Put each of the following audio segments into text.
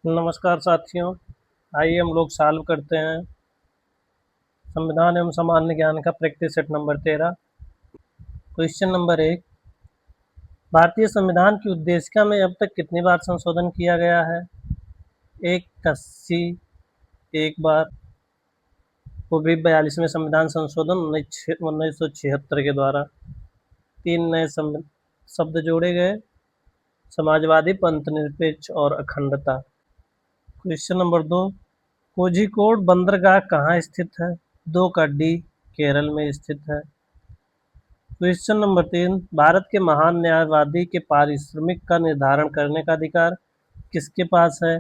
नमस्कार साथियों। आइए हम लोग सॉल्व करते हैं संविधान एवं सामान्य ज्ञान का practice set number 13। Question number 1। भारतीय संविधान की उद्देशिका में अब तक कितनी बार संशोधन किया गया है? 81, एक बार, वो भी 42वें संविधान संशोधन 1976 के द्वारा। 3 नए शब्द जोड़े गए: समाजवादी, पंथनिरपेक्ष और अखंडता। Question number 2। कोझिकोड बंदरगाह कहाँ स्थित है? 2 का डी, केरल में स्थित है। Question number 3। भारत के महान न्यायवादी के पारिश्रमिक का निर्धारण करने का अधिकार किसके पास है?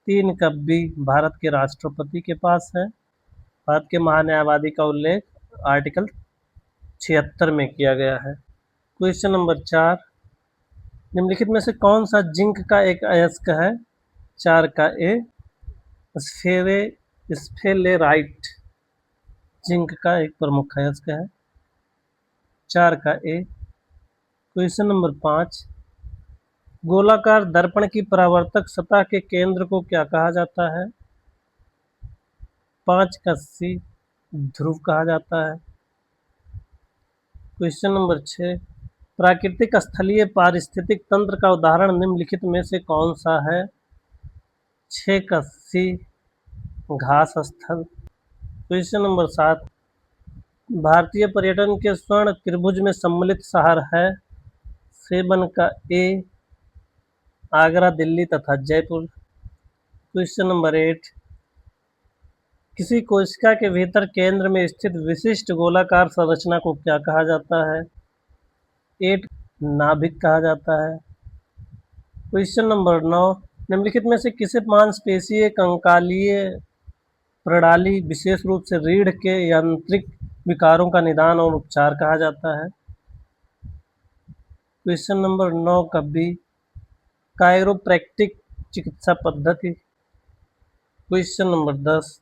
3 का बी, भारत के राष्ट्रपति के पास है। भारत के महान न्यायवादी का उल्लेख आर्टिकल 76 में किया गया है। Question number 4। निम्नलिखित में से कौन सा जिंक का एक अयस्क है? 4 का ए, स्फेलेराइट जिंक का एक प्रमुख अयस्क है। 4 का ए। Question number 5। गोलाकार दर्पण की परावर्तक सतह के केंद्र को क्या कहा जाता है? 5 का सी, ध्रुव कहा जाता है। Question number 6। प्राकृतिक स्थलीय पारिस्थितिक तंत्र का उदाहरण निम्नलिखित में से कौन सा है? 6 का सी, घास स्थल। Question number 7। भारतीय पर्यटन के स्वर्ण त्रिभुज में सम्मिलित शहर है? 7 का ए, आगरा, दिल्ली तथा जयपुर। Question number 8। किसी कोशिका के भीतर केंद्र में स्थित विशिष्ट गोलाकार संरचना को क्या कहा जाता है? 8, नाभिक कहा जाता है। Question number 9। निम्नलिखित में से किसे मांसपेशीय कंकालीय प्रणाली, विशेष रूप से रीढ़ के यांत्रिक विकारों का निदान और उपचार कहा जाता है? क्वेश्चन नंबर 9 का बी, कायरोप्रैक्टिक चिकित्सा पद्धति। Question number 10।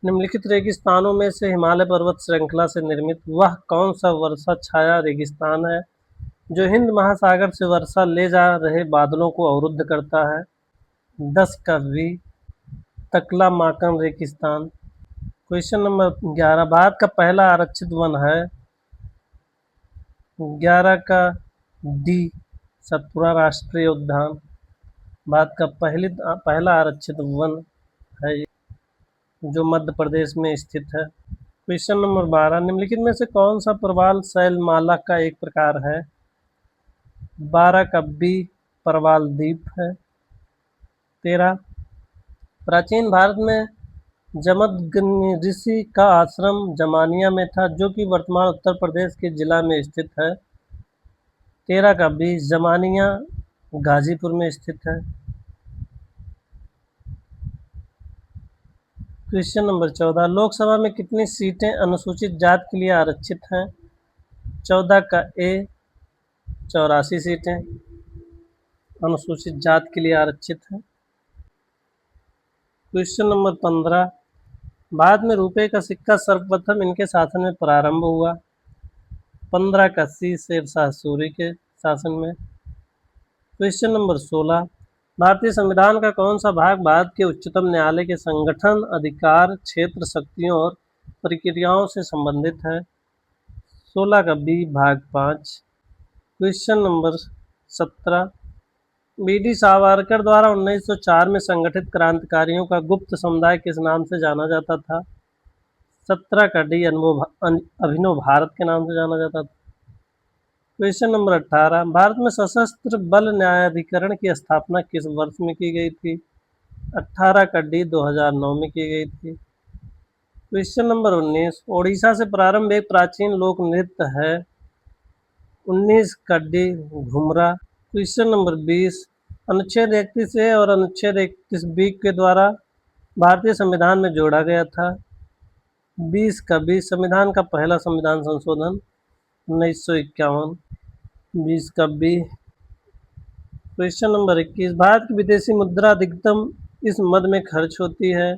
निम्नलिखित रेगिस्तानों में से हिमालय पर्वत श्रृंखला से निर्मित वह कौन सा वर्षा छाया रेगिस्तान है जो हिंद महासागर से वर्षा ले जा रहे बादलों को अवरुद्ध करता है? 10 का बी, तकलामाकन रेगिस्तान। Question number 11। भारत का पहला आरक्षित वन है? 11 का डी, सतपुड़ा राष्ट्रीय उद्यान भारत का पहला आरक्षित वन है जो मध्य प्रदेश में स्थित है। Question number 12। निम्नलिखित में से कौन सा प्रवाल शैलमाला का एक प्रकार है? 12 का बी, प्रवाल द्वीप है। 13। प्राचीन भारत में जमदग्नि ऋषि का आश्रम जमानिया में था जो कि वर्तमान उत्तर प्रदेश के जिला में स्थित है? 13 का बी, जमानिया गाजीपुर में स्थित है। Question number 14। लोकसभा में कितनी सीटें अनुसूचित जाति के लिए आरक्षित हैं? 14 का ए, 84 सीटें अनुसूचित जाति के लिए आरक्षित हैं। Question number 15। भारत में रुपए का सिक्का सर्वप्रथम इनके शासन में प्रारंभ हुआ? 15 का सी, शेरशाह सूरी के शासन में। Question number 16। भारतीय संविधान का कौन सा भाग भारत के उच्चतम न्यायालय के संगठन, अधिकार, क्षेत्र, शक्तियों और प्रक्रियाओं से संबंधित है? 16 का बी, भाग 5। Question number 17। बी.डी. सावरकर द्वारा 1904 में संगठित क्रांतिकारियों का गुप्त समुदाय किस नाम से जाना जाता था? 17 का डी, अभिनव भारत के नाम से जाना जाता था। Question number 18। भारत में सशस्त्र बल न्यायाधिकरण की स्थापना किस वर्ष में की गई थी? 18 का डी, 2009 में की गई थी। Question number 19। ओडिशा से प्रारंभ एक प्राचीन लोक नृत्य है? 19 का डी, घुमरा। Question number 20। अनुच्छेद 31 ए और अनुच्छेद 31 बी के द्वारा भारतीय संविधान में जोड़ा गया था? 20 का बी, संविधान का पहला संविधान संशोधन 1951। 20 का बी। Question number 21। भारत की विदेशी मुद्रा अधिकतम इस मद में खर्च होती है?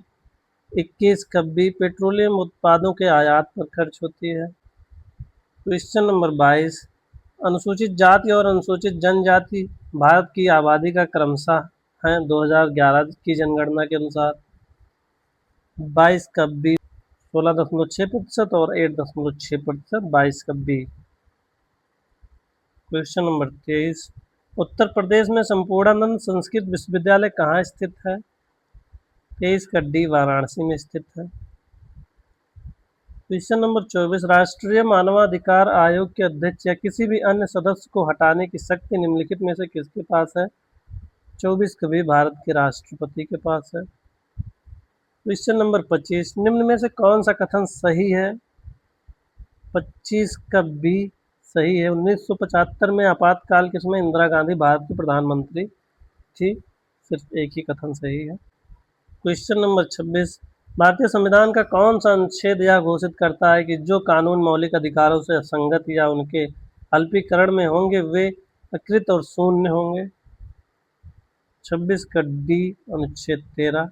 21 का बी, पेट्रोलियम उत्पादों के आयात पर खर्च होती है। Question number 22। अनुसूचित जाति और अनुसूचित जनजाति भारत की आबादी का क्रमशः हैं 2011 की जनगणना के अनुसार। 22 का बी 16.6% और 8.6%। 22 का B. Question number 23, Uttar Pradesh में संपूर्णानंद संस्कृत विश्वविद्यालय कहाँ स्थित है? 23 का डी वाराणसी में स्थित है। क्वेश्चन नंबर 24, राष्ट्रीय मानवाधिकार आयोग के अध्यक्ष या किसी भी अन्य सदस्य को हटाने की शक्ति निम्नलिखित में से किसके पास है? 24 का भी भारत के राष्ट्रपति के पास है। क्वेश्चन नंबर 25, निम्न में से कौन सा कथन सही है? 25 का बी सही है। 1975 में आपातकाल के समय इंदिरा गांधी भारत की प्रधानमंत्री थी। सिर्फ एक ही कथन सही है। क्वेश्चन नंबर 26, भारतीय संविधान का कौन सा अनुच्छेद यह घोषित करता है कि जो कानून मौलिक अधिकारों से असंगत या उनके अल्पीकरण में होंगे वे अकृत और शून्य होंगे? 26 का डी अनुच्छेद 13।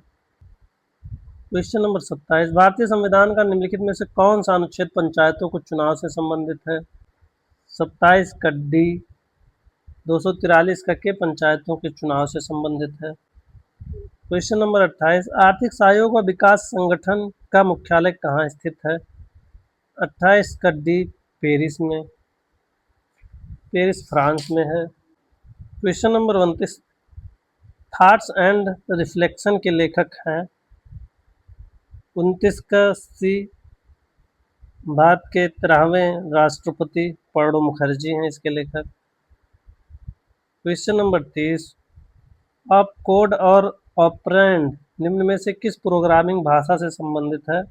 क्वेश्चन नंबर 27, भारतीय संविधान का निम्नलिखित में से कौन सा अनुच्छेद पंचायतों को चुनाव से संबंधित है? 27 का डी 243 का के पंचायतों के चुनाव से संबंधित है। क्वेश्चन नंबर 28, आर्थिक सहयोग व विकास संगठन का मुख्यालय कहाँ स्थित है? 28 का डी पेरिस में। पेरिस फ्रांस में है। Question number 29, thoughts and reflection के लेखक हैं? 29 का सी भारत के 13वें राष्ट्रपति प्रणब मुखर्जी हैं इसके लेखक। क्वेश्चन नंबर 30, ऑप कोड और ऑपरेंड निम्न में से किस प्रोग्रामिंग भाषा से संबंधित है?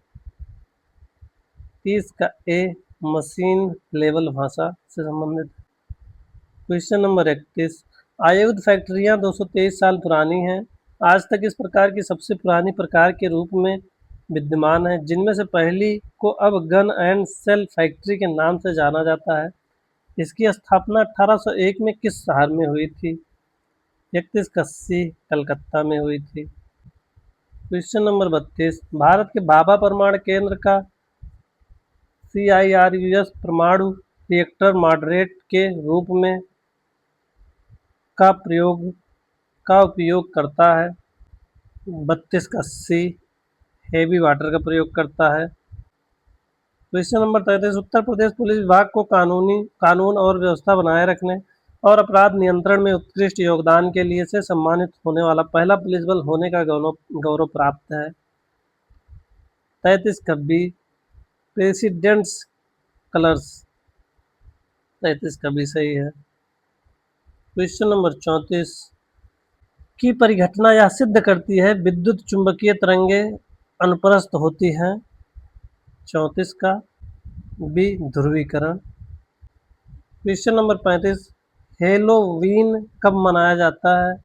30 का ए मशीन लेवल भाषा से संबंधित है। क्वेश्चन नंबर 31, आयुध फैक्ट्रियां 223 साल पुरानी हैं, आज तक इस प्रकार की सबसे पुरानी प्रकार के रूप में विद्यमान है, जिनमें से पहली को अब गन एंड सेल फैक्ट्री के नाम से जाना जाता है। इसकी स्थापना 1801 में किस शहर में हुई थी? 31 का सी कलकत्ता में हुई थी। क्वेश्चन नंबर 32, भारत के भाभा परमाणु केंद्र का CIRUS परमाणु रिएक्टर मॉडरेट के रूप में का उपयोग करता है? 32 का सी हेवी वाटर का प्रयोग करता है। Question number 33, Uttar Pradesh police विभाग को कानून और व्यवस्था बनाए रखने और अपराध नियंत्रण में उत्कृष्ट योगदान के लिए से सम्मानित होने वाला पहला पुलिस बल होने का गौरव प्राप्त है। 33 का बी प्रेसिडेंट्स कलर्स। 33 का बी सही है। क्वेश्चन नंबर 34 की परिघटना यह सिद्ध करती है विद्युत चुंबकीय तरंगे अनुप्रस्थ होती हैं? 34 का बी ध्रुवीकरण। क्वेश्चन नंबर 35, हेलोवीन कब मनाया जाता है?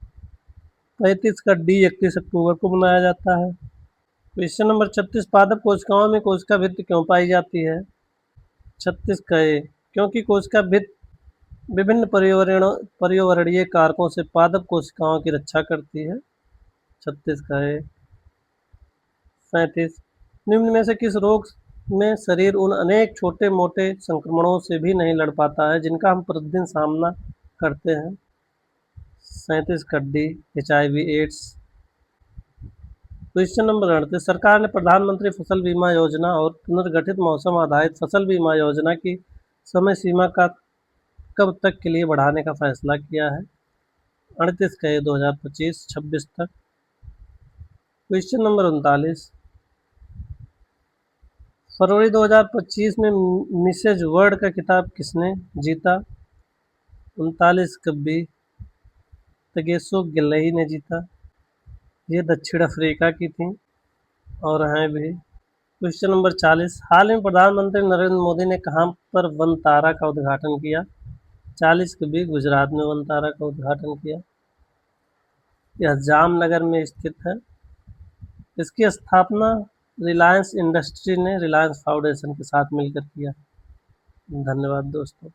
35 का डी 31 अक्टूबर को मनाया जाता है। क्वेश्चन नंबर 36, पादप कोशिकाओं में कोशिका भित्ति क्यों पाई जाती है? 36 का ए क्योंकि कोशिका भित्ति विभिन्न पर्यावरणीय कारकों से पादप कोशिकाओं की रक्षा करती है। 36 का ए। 37, निम्न में से किस रोग में शरीर उन अनेक छोटे मोटे संक्रमणों से भी नहीं लड़ पाता है जिनका हम प्रतिदिन सामना करते हैं? 37 का D HIV AIDS. Question number 38, सरकार ने प्रधानमंत्री फसल बीमा योजना और पुनर्गठित मौसम आधारित फसल बीमा योजना की समय सीमा का कब तक के लिए बढ़ाने का फैसला किया है? 38 का 2025-26 तक। क्वेश्चन नंबर 39, फरवरी 2025 में मिसेज वर्ल्ड का खिताब किसने जीता? 39 का बी तगेसो गिलही ने जीता। ये दक्षिण अफ्रीका की थी और हैं भी। क्वेश्चन नंबर 40, हाल में प्रधानमंत्री नरेंद्र मोदी ने कहाँ पर वनतारा का उद्घाटन किया? 40 के बी गुजरात में वनतारा का उद्घाटन किया। यह जामनगर में स्थित है। इसकी स्थापना रिलायंस इंडस्ट्री ने रिलायंस फाउंडेशन के साथ मिलकर किया। धन्यवाद दोस्तों।